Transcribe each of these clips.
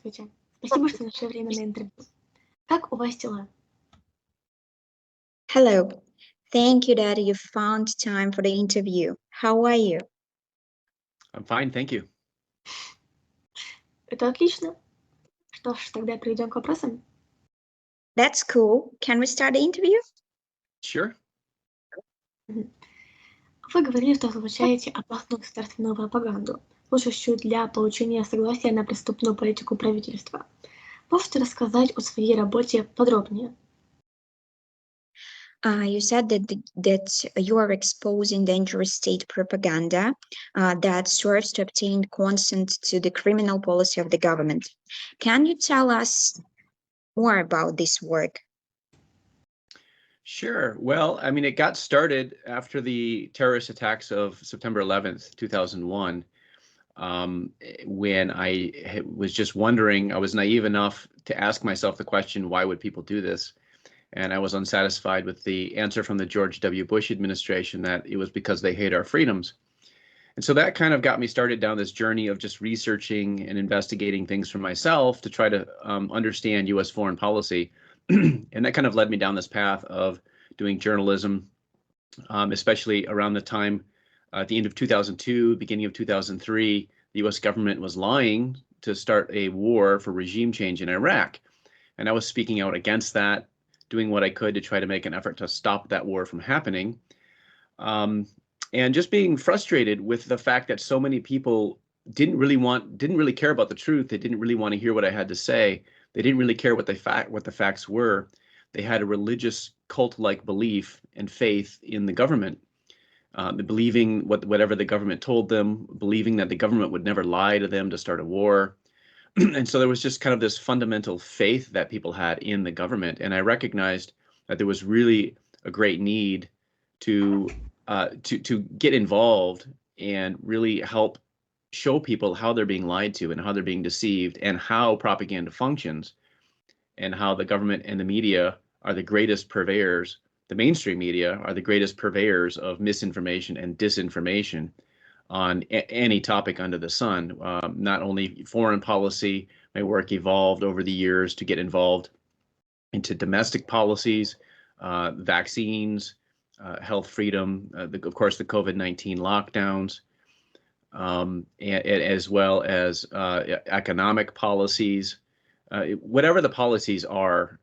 Здравствуйте. Спасибо, что нашли время на интервью. Как у вас дела? Hello. Thank you that you found time for the interview. How are you? I'm fine, thank you. Это отлично. Что ж, тогда перейдем к вопросам. That's cool. Can we start the interview? Sure. Вы говорили, что разоблачаете опасную государственную пропаганду, служащую для получения согласия на преступную политику правительства. Можете рассказать о своей работе подробнее? You said that you are exposing dangerous state propaganda that serves to obtain consent to the criminal policy of the government. Can you tell us more about this work? Sure. Well, I mean, it got started after the terrorist attacks of September 11th, 2001, when I was just wondering, I was naive enough to ask myself the question, why would people do this? And I was unsatisfied with the answer from the George W. Bush administration that it was because they hate our freedoms. And so that kind of got me started down this journey of just researching and investigating things for myself to try to understand U.S. foreign policy. And that kind of led me down this path of doing journalism, especially around the time at the end of 2002, beginning of 2003, the U.S. government was lying to start a war for regime change in Iraq. And I was speaking out against that, doing what I could to try to make an effort to stop that war from happening. And just being frustrated with the fact that so many people didn't really care about the truth. They didn't really want to hear what I had to say. They didn't really care what the facts were. They had a religious cult-like belief and faith in the government, believing whatever the government told them, believing that the government would never lie to them to start a war. And so there was just kind of this fundamental faith that people had in the government. And I recognized that there was really a great need to get involved and really help show people how they're being lied to and how they're being deceived and how propaganda functions and how the government and the media are the greatest purveyors, the mainstream media are the greatest purveyors of misinformation and disinformation on any topic under the sun. Not only foreign policy, my work evolved over the years to get involved into domestic policies, vaccines, health freedom, of course, the COVID-19 lockdowns, and as well as economic policies. Whatever the policies are,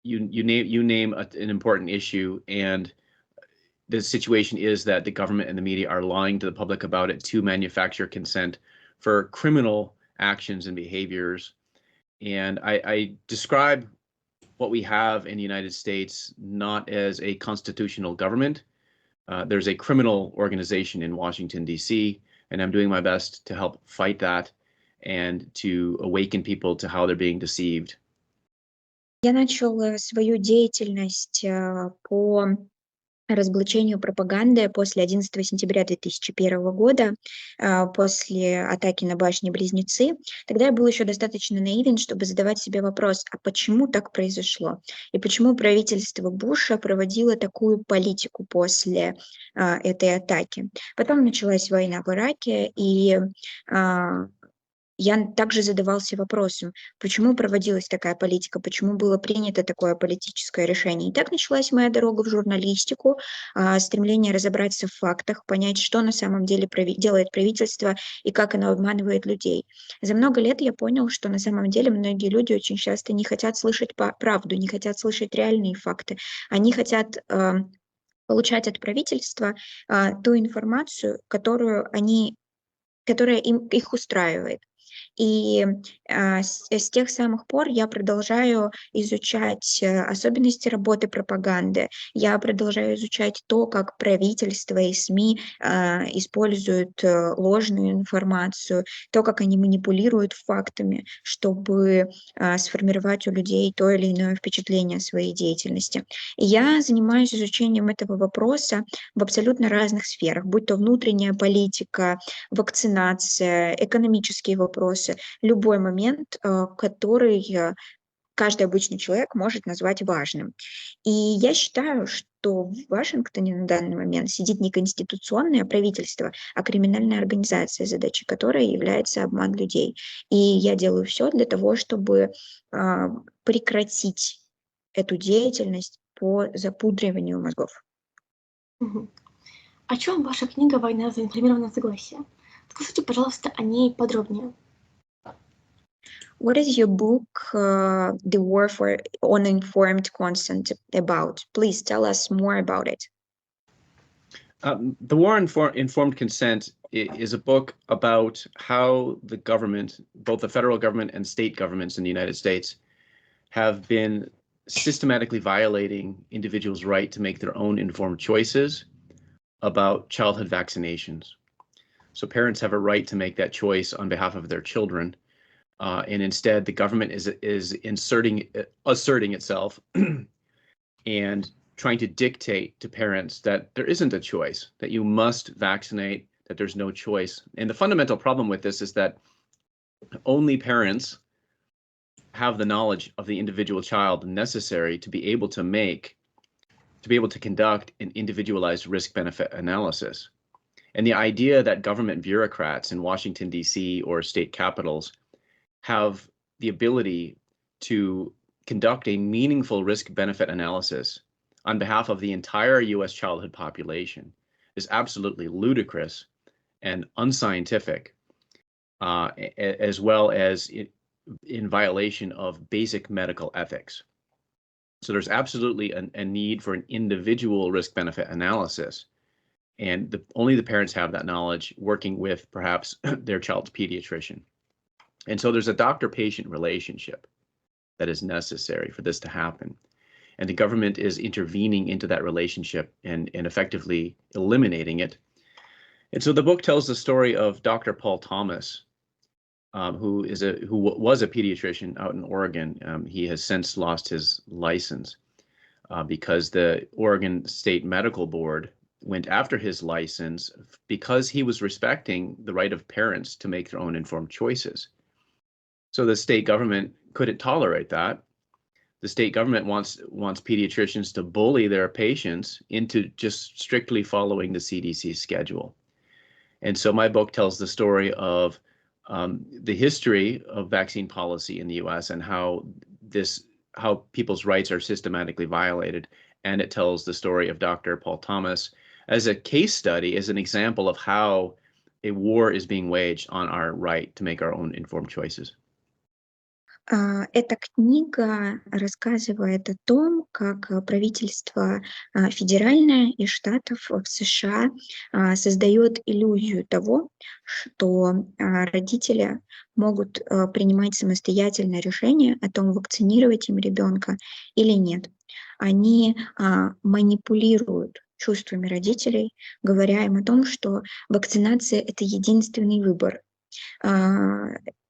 you name an important issue, and the situation is that the government and the media are lying to the public about it to manufacture consent for criminal actions and behaviors. And I describe what we have in the United States not as a constitutional government. There's a criminal organization in Washington, D.C., and I'm doing my best to help fight that and to awaken people to how they're being deceived. Я начал свою деятельность по разоблачению пропаганды после 11 сентября 2001 года, после атаки на башни-близнецы. Тогда я был еще достаточно наивен, чтобы задавать себе вопрос, а почему так произошло? И почему правительство Буша проводило такую политику после этой атаки? Потом началась война в Ираке, и я также задавался вопросом, почему проводилась такая политика, почему было принято такое политическое решение. И так началась моя дорога в журналистику, стремление разобраться в фактах, понять, что на самом деле делает правительство и как оно обманывает людей. За много лет я понял, что на самом деле многие люди очень часто не хотят слышать правду, не хотят слышать реальные факты. Они хотят получать от правительства ту информацию, которая их устраивает. И с тех самых пор я продолжаю изучать особенности работы пропаганды, я продолжаю изучать то, как правительство и СМИ используют ложную информацию, то, как они манипулируют фактами, чтобы сформировать у людей то или иное впечатление о своей деятельности. И я занимаюсь изучением этого вопроса в абсолютно разных сферах, будь то внутренняя политика, вакцинация, экономические вопросы, любой момент, который каждый обычный человек может назвать важным. И я считаю, что в Вашингтоне на данный момент сидит не конституционное правительство, а криминальная организация, задачей которой является обман людей. И я делаю все для того, чтобы прекратить эту деятельность по запудриванию мозгов. О чем ваша книга «Война за информированное согласие»? Расскажите, пожалуйста, о ней подробнее. What is your book, The War for Uninformed Consent, about? Please tell us more about it. The War on Informed Consent is a book about how the government, both the federal government and state governments in the United States, have been systematically violating individuals' right to make their own informed choices about childhood vaccinations. So parents have a right to make that choice on behalf of their children. And instead, the government is asserting itself and trying to dictate to parents that there isn't a choice, that you must vaccinate, that there's no choice. And the fundamental problem with this is that only parents have the knowledge of the individual child necessary to be able to conduct an individualized risk-benefit analysis. And the idea that government bureaucrats in Washington, D.C. or state capitals have the ability to conduct a meaningful risk-benefit analysis on behalf of the entire U.S. childhood population is absolutely ludicrous and unscientific, as well as in violation of basic medical ethics. So there's absolutely a need for an individual risk-benefit analysis. And only the parents have that knowledge, working with perhaps their child's pediatrician. And so there's a doctor-patient relationship that is necessary for this to happen. And the government is intervening into that relationship and effectively eliminating it. And so the book tells the story of Dr. Paul Thomas, who was a pediatrician out in Oregon. He has since lost his license because the Oregon State Medical Board went after his license because he was respecting the right of parents to make their own informed choices. So the state government couldn't tolerate that. The state government wants pediatricians to bully their patients into just strictly following the CDC schedule. And so my book tells the story of the history of vaccine policy in the U.S. and how people's rights are systematically violated. And it tells the story of Dr. Paul Thomas as a case study, as an example of how a war is being waged on our right to make our own informed choices. Эта книга рассказывает о том, как правительство федеральное и штатов в США создает иллюзию того, что родители могут принимать самостоятельно решение о том, вакцинировать им ребенка или нет. Они манипулируют чувствами родителей, говоря им о том, что вакцинация – это единственный выбор.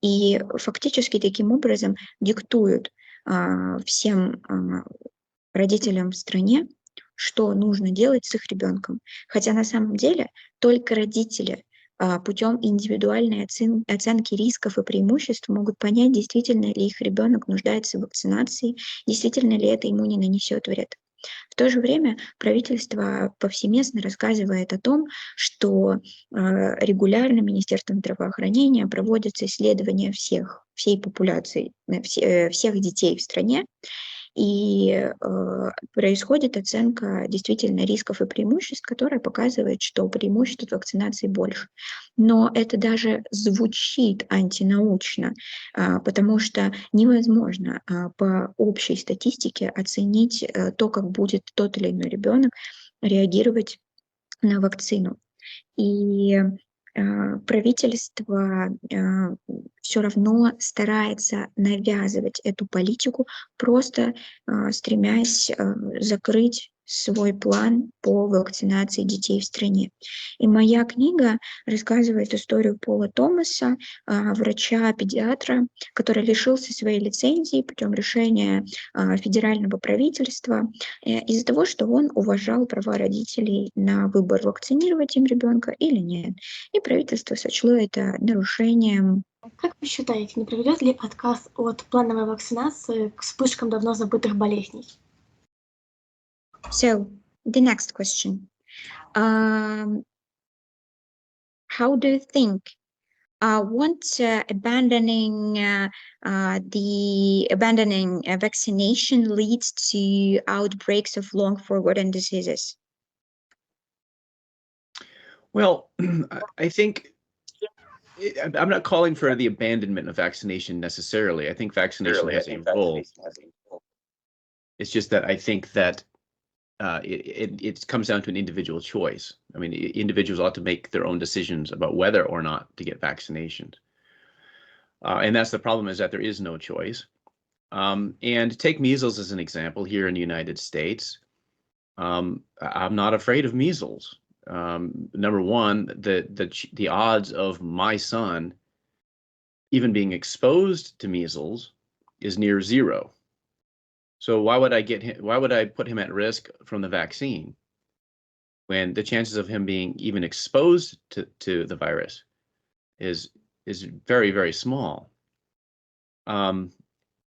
И фактически таким образом диктуют всем родителям в стране, что нужно делать с их ребенком. Хотя на самом деле только родители путем индивидуальной оценки рисков и преимуществ могут понять, действительно ли их ребенок нуждается в вакцинации, действительно ли это ему не нанесет вред. В то же время правительство повсеместно рассказывает о том, что регулярно Министерством здравоохранения проводятся исследования всей популяции, всех детей в стране, и происходит оценка действительно рисков и преимуществ, которая показывает, что преимуществ от вакцинации больше. Но это даже звучит антинаучно, потому что невозможно по общей статистике оценить то, как будет тот или иной ребенок реагировать на вакцину. И правительство все равно старается навязывать эту политику, просто стремясь закрыть свой план по вакцинации детей в стране. И моя книга рассказывает историю Пола Томаса, врача-педиатра, который лишился своей лицензии путем решения федерального правительства из-за того, что он уважал права родителей на выбор, вакцинировать им ребенка или нет. И правительство сочло это нарушением Как вы считаете, не приведет ли отказ от плановой вакцинации к вспышкам давно забытых болезней? So, the next question. How do you think abandoning vaccination leads to outbreaks of long-forgotten diseases? Well, I think I'm not calling for the abandonment of vaccination necessarily. I think vaccination has a role. It's just that I think that it comes down to an individual choice. I mean, individuals ought to make their own decisions about whether or not to get vaccinations. And that's the problem, is that there is no choice. And take measles as an example here in the United States. I'm not afraid of measles. Number one, the odds of my son even being exposed to measles is near zero. So why would I put him at risk from the vaccine when the chances of him being even exposed to the virus is very, very small?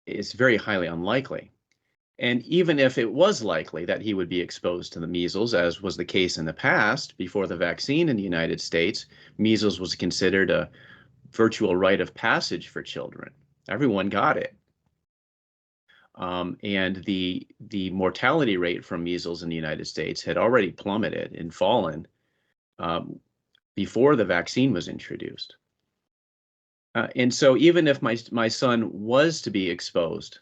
It's very highly unlikely. And even if it was likely that he would be exposed to the measles, as was the case in the past, before the vaccine in the United States, measles was considered a virtual rite of passage for children. Everyone got it. And the mortality rate from measles in the United States had already plummeted and fallen before the vaccine was introduced. And so even if my son was to be exposed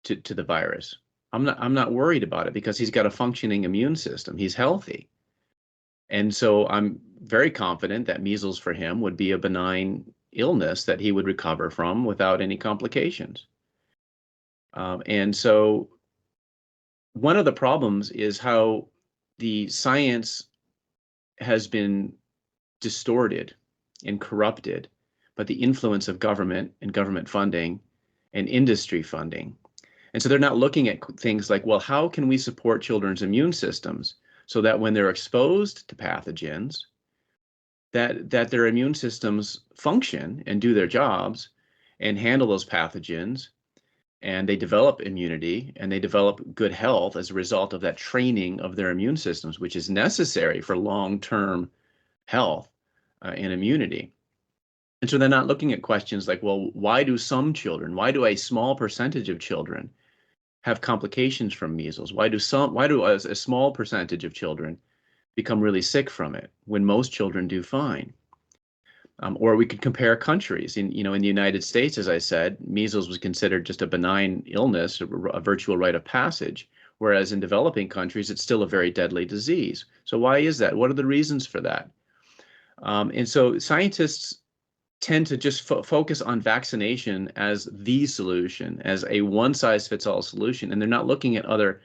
to the virus, I'm not worried about it, because he's got a functioning immune system. He's healthy. And so I'm very confident that measles for him would be a benign illness that he would recover from without any complications. And so one of the problems is how the science has been distorted and corrupted by the influence of government and government funding and industry funding. And so they're not looking at things like, well, how can we support children's immune systems so that when they're exposed to pathogens, that their immune systems function and do their jobs and handle those pathogens, and they develop immunity and they develop good health as a result of that training of their immune systems, which is necessary for long-term health and immunity. And so they're not looking at questions like, well, why do a small percentage of children have complications from measles? Why do a small percentage of children become really sick from it when most children do fine? Or we could compare countries. In the United States, as I said, measles was considered just a benign illness, a virtual rite of passage, whereas in developing countries, it's still a very deadly disease. So why is that? What are the reasons for that? And so scientists tend to just focus on vaccination as the solution, as a one-size-fits-all solution, and they're not looking at other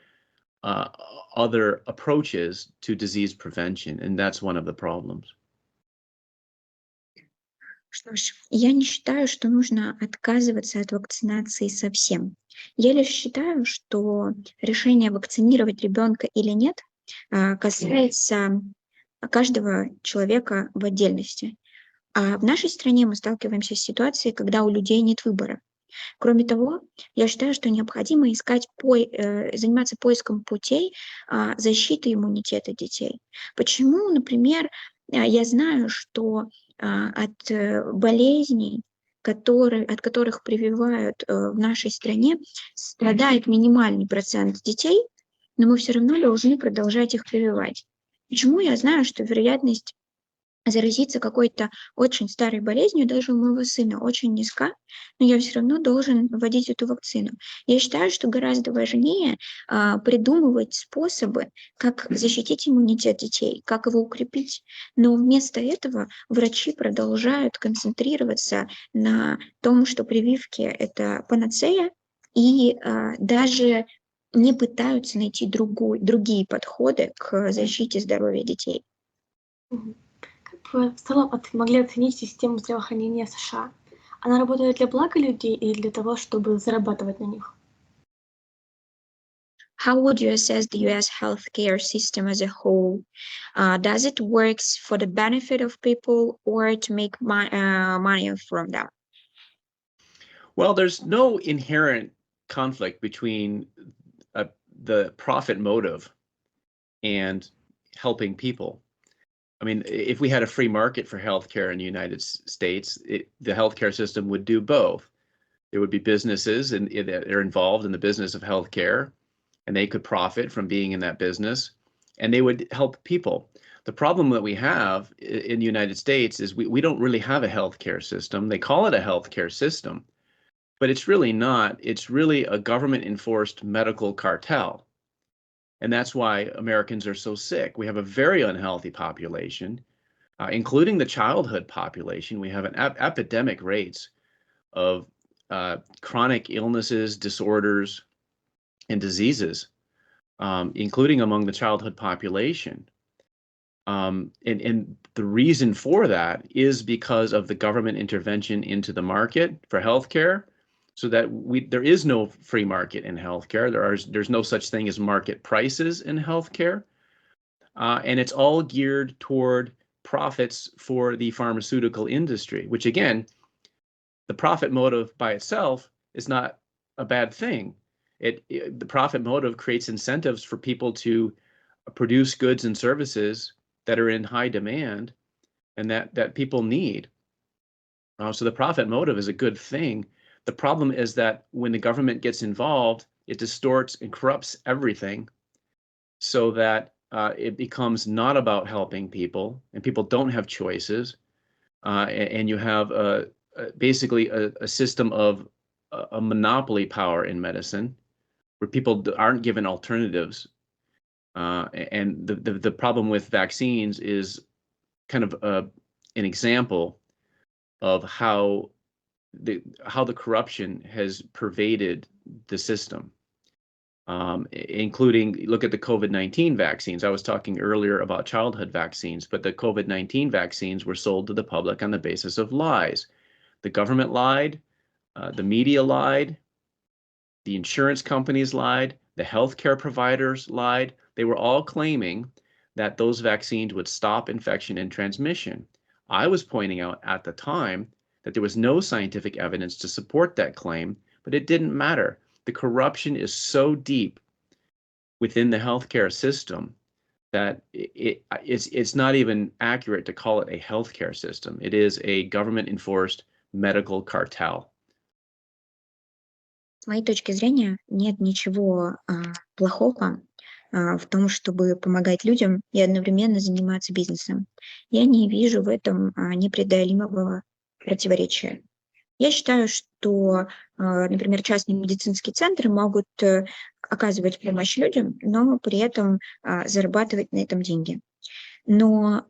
approaches to disease prevention, and that's one of the problems. Что ж, я не считаю, что нужно отказываться от вакцинации совсем. Я лишь считаю, что решение вакцинировать ребенка или нет касается каждого человека в отдельности. А в нашей стране мы сталкиваемся с ситуацией, когда у людей нет выбора. Кроме того, я считаю, что необходимо заниматься поиском путей защиты иммунитета детей. Почему, например, я знаю, что от болезней, от которых прививают в нашей стране, страдает минимальный процент детей, но мы все равно должны продолжать их прививать. Почему? Я знаю, что вероятность заразиться какой-то очень старой болезнью даже у моего сына очень низка, но я все равно должен вводить эту вакцину. Я считаю, что гораздо важнее придумывать способы, как защитить иммунитет детей, как его укрепить. Но вместо этого врачи продолжают концентрироваться на том, что прививки – это панацея, и даже не пытаются найти другие подходы к защите здоровья детей. Как вы в целом могли оценить систему здравоохранения США? Она работает для блага людей или для того, чтобы зарабатывать на них? how would you assess the U.S. healthcare system as a whole? Does it work for the benefit of people or to make money from them? Well, there's no inherent conflict between the profit motive and helping people. I mean, if we had a free market for healthcare in the United States, the healthcare system would do both. There would be businesses that are involved in the business of healthcare, and they could profit from being in that business, and they would help people. The problem that we have in the United States is we don't really have a healthcare system. They call it a healthcare system, but it's really not. It's really a government-enforced medical cartel. And that's why Americans are so sick. We have a very unhealthy population, including the childhood population. We have an epidemic rates of chronic illnesses, disorders, and diseases, including among the childhood population. And the reason for that is because of the government intervention into the market for healthcare, so that there is no free market in healthcare. There's no such thing as market prices in healthcare, and it's all geared toward profits for the pharmaceutical industry, which again, the profit motive by itself is not a bad thing. The profit motive creates incentives for people to produce goods and services that are in high demand and that people need. So the profit motive is a good thing. The problem is that when the government gets involved, it distorts and corrupts everything so that it becomes not about helping people, and people don't have choices, and you have basically a system of a monopoly power in medicine where people aren't given alternatives. And the problem with vaccines is kind of an example of how the corruption has pervaded the system, including, look at the COVID-19 vaccines. I was talking earlier about childhood vaccines, but the COVID-19 vaccines were sold to the public on the basis of lies. The government lied, the media lied, the insurance companies lied, the healthcare providers lied. They were all claiming that those vaccines would stop infection and transmission. I was pointing out at the time that there was no scientific evidence to support that claim, but it didn't matter. The corruption is so deep within the healthcare system that it's not even accurate to call it a healthcare system. It is a government-enforced medical cartel. С моей точки зрения, нет ничего плохого в том, чтобы помогать людям и одновременно заниматься бизнесом. Я не вижу в этом непреодолимого противоречия. Я считаю, что, например, частные медицинские центры могут оказывать помощь людям, но при этом зарабатывать на этом деньги. Но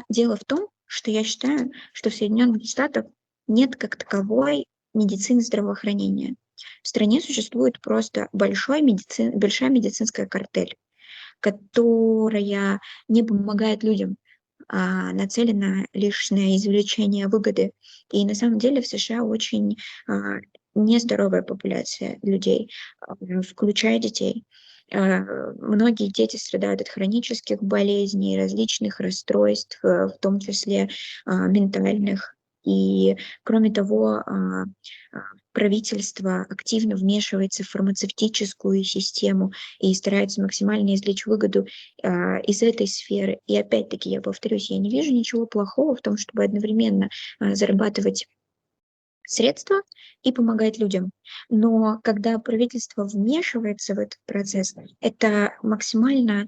дело в том, что я считаю, что в Соединенных Штатах нет как таковой медицины здравоохранения. В стране существует просто большая медицинская картель, которая не помогает людям, а нацелена лишь на извлечение выгоды. И на самом деле в США очень нездоровая популяция людей, включая детей. Многие дети страдают от хронических болезней, различных расстройств, в том числе ментальных. И, кроме того, правительство активно вмешивается в фармацевтическую систему и старается максимально извлечь выгоду из этой сферы. И опять-таки, я повторюсь, я не вижу ничего плохого в том, чтобы одновременно зарабатывать средства и помогать людям. Но когда правительство вмешивается в этот процесс, это максимально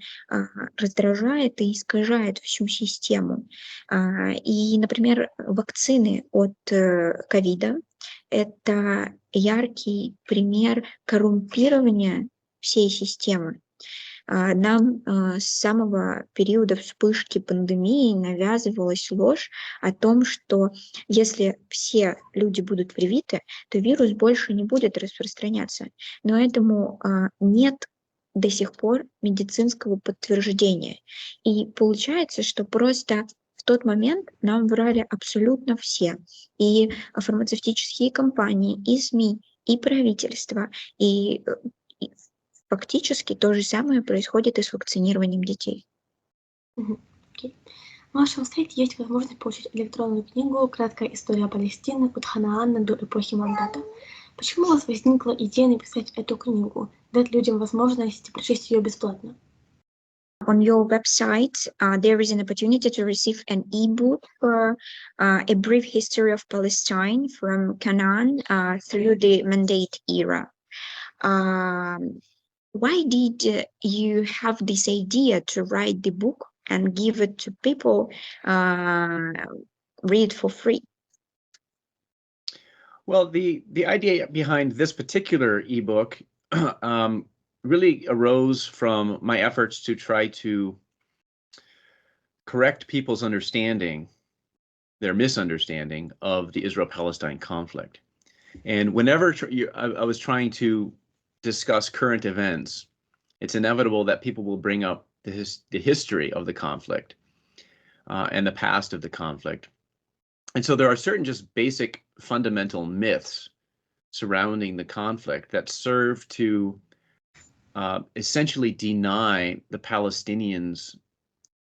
раздражает и искажает всю систему. И, например, вакцины от ковида – это яркий пример коррумпирования всей системы. Нам с самого периода вспышки пандемии навязывалась ложь о том, что если все люди будут привиты, то вирус больше не будет распространяться. Но этому нет до сих пор медицинского подтверждения. И получается, что просто в тот момент нам врали абсолютно все. И фармацевтические компании, и СМИ, и правительство, и фактически то же самое происходит и с вакцинированием детей. Окей. На вашем сайте есть возможность получить электронную книгу «Краткая история Палестины от Ханаана до эпохи мандата». Почему у вас возникла идея написать эту книгу, дать людям возможность прочесть ее бесплатно? On your website, there is an opportunity to receive an e-book for a brief history of Palestine from Canaan through the Mandate era. Why did you have this idea to write the book and give it to people, read for free? Well, the idea behind this particular ebook really arose from my efforts to try to correct people's understanding, their misunderstanding of the Israel-Palestine conflict. And whenever I was trying to discuss current events, it's inevitable that people will bring up the history of the conflict and the past of the conflict. And so there are certain just basic fundamental myths surrounding the conflict that serve to essentially deny the Palestinians'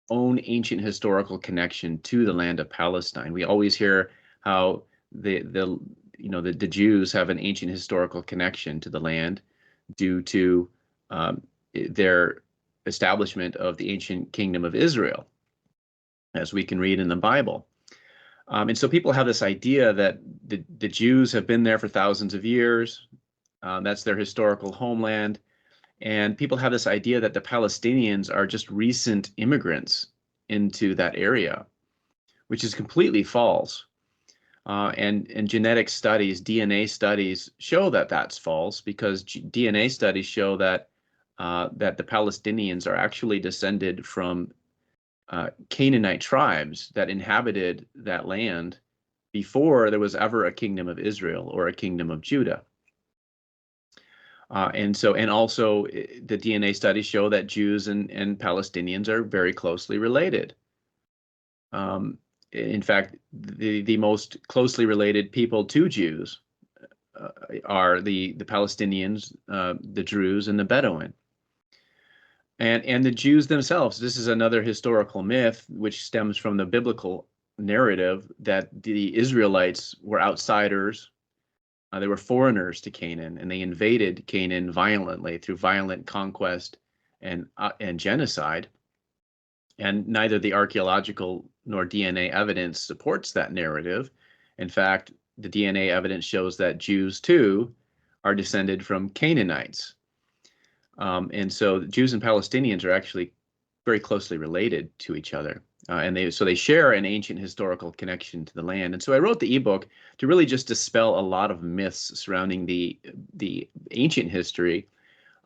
own ancient historical connection to the land of Palestine. We always hear how the Jews have an ancient historical connection to the land due to their establishment of the ancient kingdom of Israel, as we can read in the Bible. And so people have this idea that the Jews have been there for thousands of years. That's their historical homeland. And people have this idea that the Palestinians are just recent immigrants into that area, which is completely false. And genetic studies, DNA studies show that that's false, because DNA studies show that that the Palestinians are actually descended from Canaanite tribes that inhabited that land before there was ever a kingdom of Israel or a kingdom of Judah. And also the DNA studies show that Jews and Palestinians are very closely related. In fact, the most closely related people to Jews are the Palestinians, the Druze, and the Bedouin. And the Jews themselves, this is another historical myth which stems from the biblical narrative that the Israelites were outsiders. They were foreigners to Canaan, and they invaded Canaan violently through violent conquest and genocide. And neither the archaeological nor DNA evidence supports that narrative. In fact, the DNA evidence shows that Jews too are descended from Canaanites. And so Jews and Palestinians are actually very closely related to each other. And they share an ancient historical connection to the land. And so I wrote the ebook to really just dispel a lot of myths surrounding the ancient history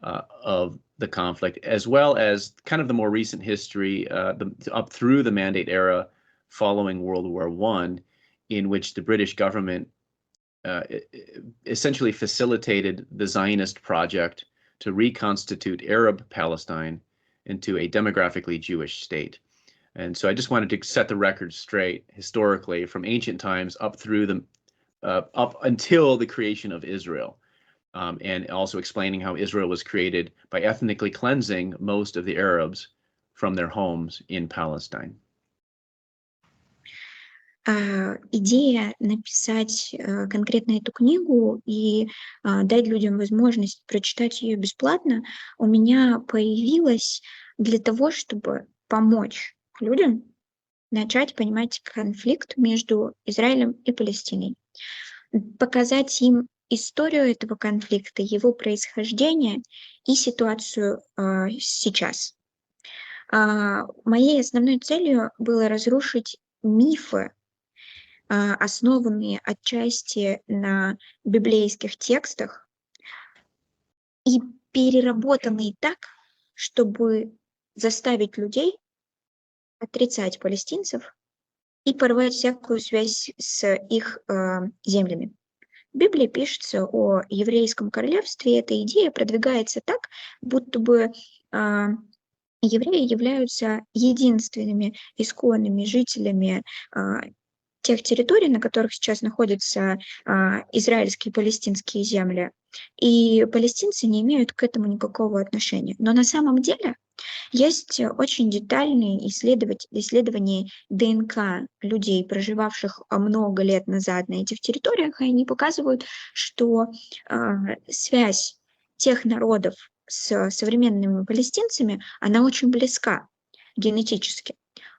of the conflict, as well as kind of the more recent history up through the Mandate era following World War I, in which the British government essentially facilitated the Zionist project to reconstitute Arab Palestine into a demographically Jewish state. And so I just wanted to set the record straight historically from ancient times up through up until the creation of Israel, and also explaining how Israel was created by ethnically cleansing most of the Arabs from their homes in Palestine. Идея написать конкретно эту книгу и дать людям возможность прочитать ее бесплатно у меня появилась для того, чтобы помочь людям начать понимать конфликт между Израилем и Палестиной, показать им историю этого конфликта, его происхождение и ситуацию сейчас. Моей основной целью было разрушить мифы, основанные отчасти на библейских текстах и переработанные так, чтобы заставить людей отрицать палестинцев и порвать всякую связь с их землями. В Библии пишется о еврейском королевстве, и эта идея продвигается так, будто бы евреи являются единственными исконными жителями тех территорий, на которых сейчас находятся израильские и палестинские земли, и палестинцы не имеют к этому никакого отношения. Но на самом деле есть очень детальные исследования ДНК людей, проживавших много лет назад на этих территориях, и они показывают, что связь тех народов с современными палестинцами, она очень близка генетически.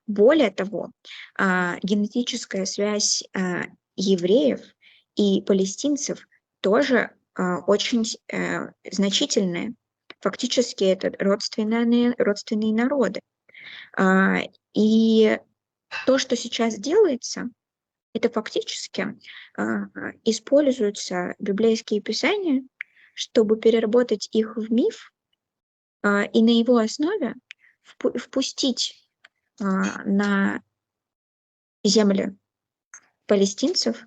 Более того, генетическая связь евреев и палестинцев тоже очень значительная. Фактически это родственные народы. И то, что сейчас делается, это фактически используются библейские писания, чтобы переработать их в миф и на его основе впустить на землю палестинцев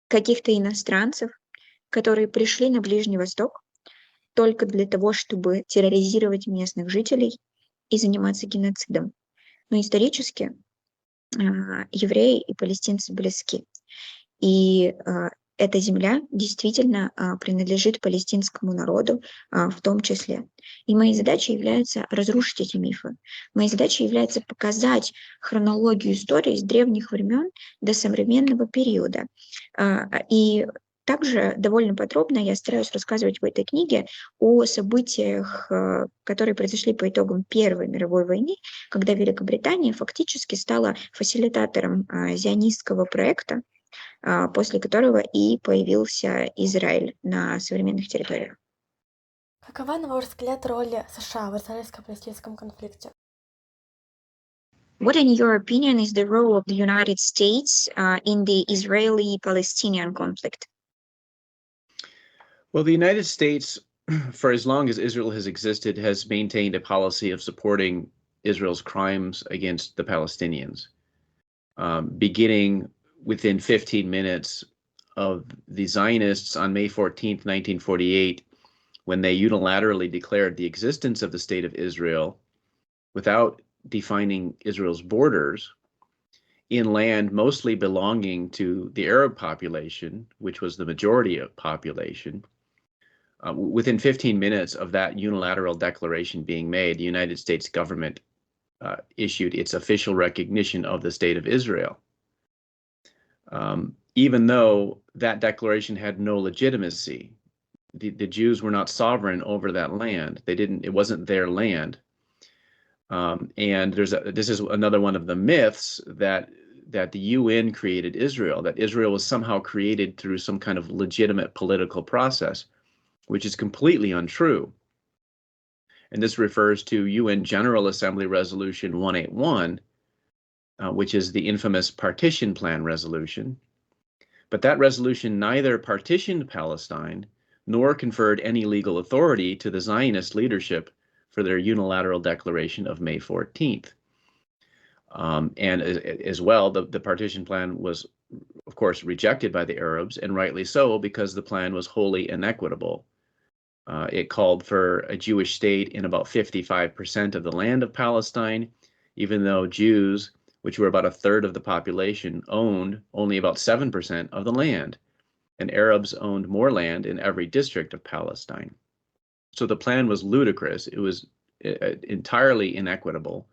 каких-то иностранцев, которые пришли на Ближний Восток только для того, чтобы терроризировать местных жителей и заниматься геноцидом. Но исторически евреи и палестинцы близки. И эта земля действительно принадлежит палестинскому народу в том числе. И моей задачей является разрушить эти мифы. Моей задачей является показать хронологию истории с древних времен до современного периода. И также довольно подробно я стараюсь рассказывать в этой книге о событиях, которые произошли по итогам Первой мировой войны, когда Великобритания фактически стала фасилитатором зионистского проекта, после которого и появился Израиль на современных территориях. Какова, на ваш взгляд, роль США в израильско-палестинском конфликте? What, in your opinion, is the role of the United States in the Israeli-Palestinian conflict? Well, the United States, for as long as Israel has existed, has maintained a policy of supporting Israel's crimes against the Palestinians, beginning within 15 minutes of the Zionists on May 14th, 1948, when they unilaterally declared the existence of the state of Israel without defining Israel's borders in land mostly belonging to the Arab population, which was the majority of population. Within 15 minutes of that unilateral declaration being made, the United States government issued its official recognition of the state of Israel. Even though that declaration had no legitimacy, the Jews were not sovereign over that land. It wasn't their land. And this is another one of the myths that the UN created Israel, that Israel was somehow created through some kind of legitimate political process, which is completely untrue. And this refers to UN General Assembly Resolution 181, which is the infamous Partition Plan resolution. But that resolution neither partitioned Palestine nor conferred any legal authority to the Zionist leadership for their unilateral declaration of May 14th. And as well, the partition plan was, of course, rejected by the Arabs, and rightly so, because the plan was wholly inequitable. It called for a Jewish state in about 55% of the land of Palestine, even though Jews, which were about a third of the population, owned only about 7% of the land, and Arabs owned more land in every district of Palestine. So the plan was ludicrous. It was entirely inequitable,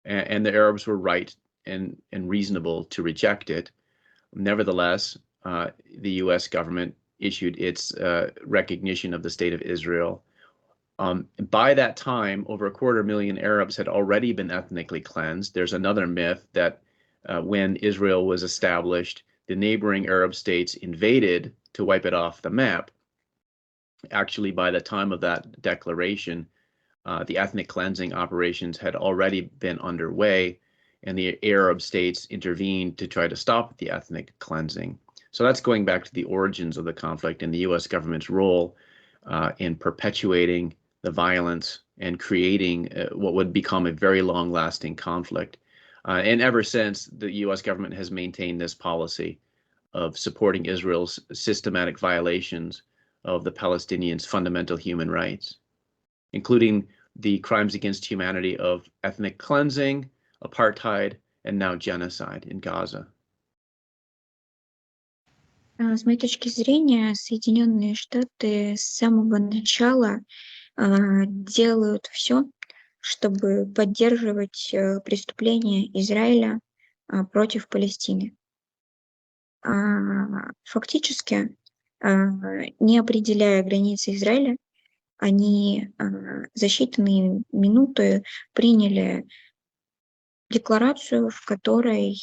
and the Arabs were right and reasonable to reject it. Nevertheless, the U.S. government issued its recognition of the state of Israel. By that time, over 250,000 Arabs had already been ethnically cleansed. There's another myth that when Israel was established, the neighboring Arab states invaded to wipe it off the map. Actually, by the time of that declaration, the ethnic cleansing operations had already been underway, and the Arab states intervened to try to stop the ethnic cleansing. So that's going back to the origins of the conflict and the U.S. government's role in perpetuating the violence and creating what would become a very long-lasting conflict. And ever since, the U.S. government has maintained this policy of supporting Israel's systematic violations of the Palestinians' fundamental human rights, including the crimes against humanity of ethnic cleansing, apartheid, and now genocide in Gaza. С моей точки зрения, Соединенные Штаты с самого начала делают все, чтобы поддерживать преступления Израиля против Палестины. Фактически, не определяя границы Израиля, они за считанные минуты приняли декларацию, в которой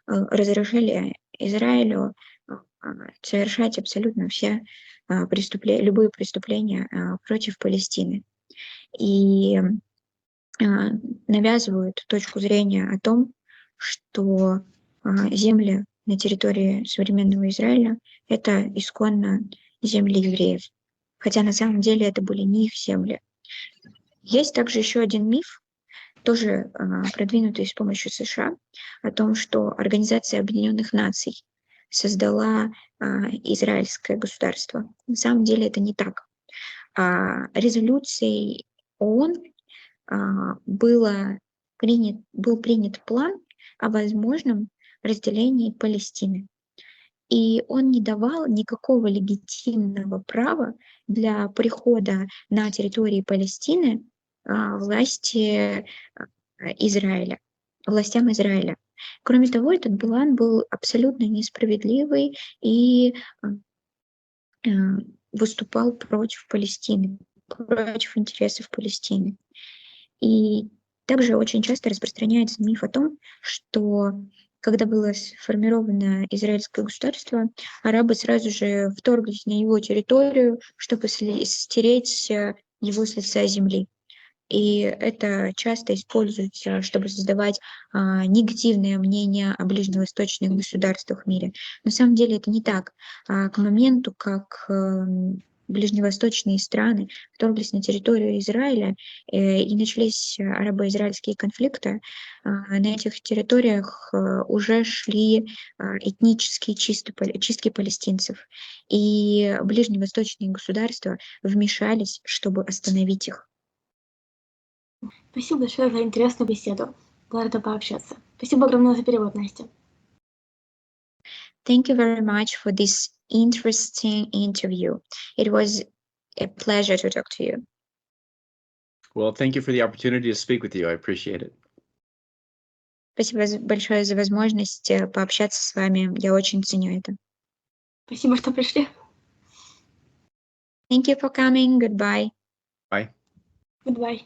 разрешили Израилю совершать абсолютно все любые преступления против Палестины. И навязывают точку зрения о том, что земли на территории современного Израиля — это исконно земли евреев. Хотя на самом деле это были не их земли. Есть также еще один миф, тоже продвинутый с помощью США, о том, что Организация Объединенных Наций создала израильское государство. На самом деле это не так. Резолюцией ООН был принят план о возможном разделении Палестины. И он не давал никакого легитимного права для прихода на территории Палестины властям Израиля. Кроме того, этот план был абсолютно несправедливый и выступал против Палестины, против интересов Палестины. И также очень часто распространяется миф о том, что когда было сформировано израильское государство, арабы сразу же вторглись на его территорию, чтобы стереть его с лица земли. И это часто используется, чтобы создавать негативное мнение о ближневосточных государствах в мире. На самом деле это не так. К моменту, как ближневосточные страны вторглись на территорию Израиля и начались арабо-израильские конфликты, на этих территориях уже шли этнические чистки палестинцев. И ближневосточные государства вмешались, чтобы остановить их. Спасибо большое за интересную беседу. Была рада пообщаться. Спасибо огромное за перевод, Настя. Thank you very much for this interesting interview. It was a pleasure to talk to you. Well, thank you for the opportunity to speak with you. I appreciate it. Спасибо большое за возможность пообщаться с вами. Я очень ценю это. Спасибо, что пришли. Thank you for coming. Goodbye. Bye. Goodbye.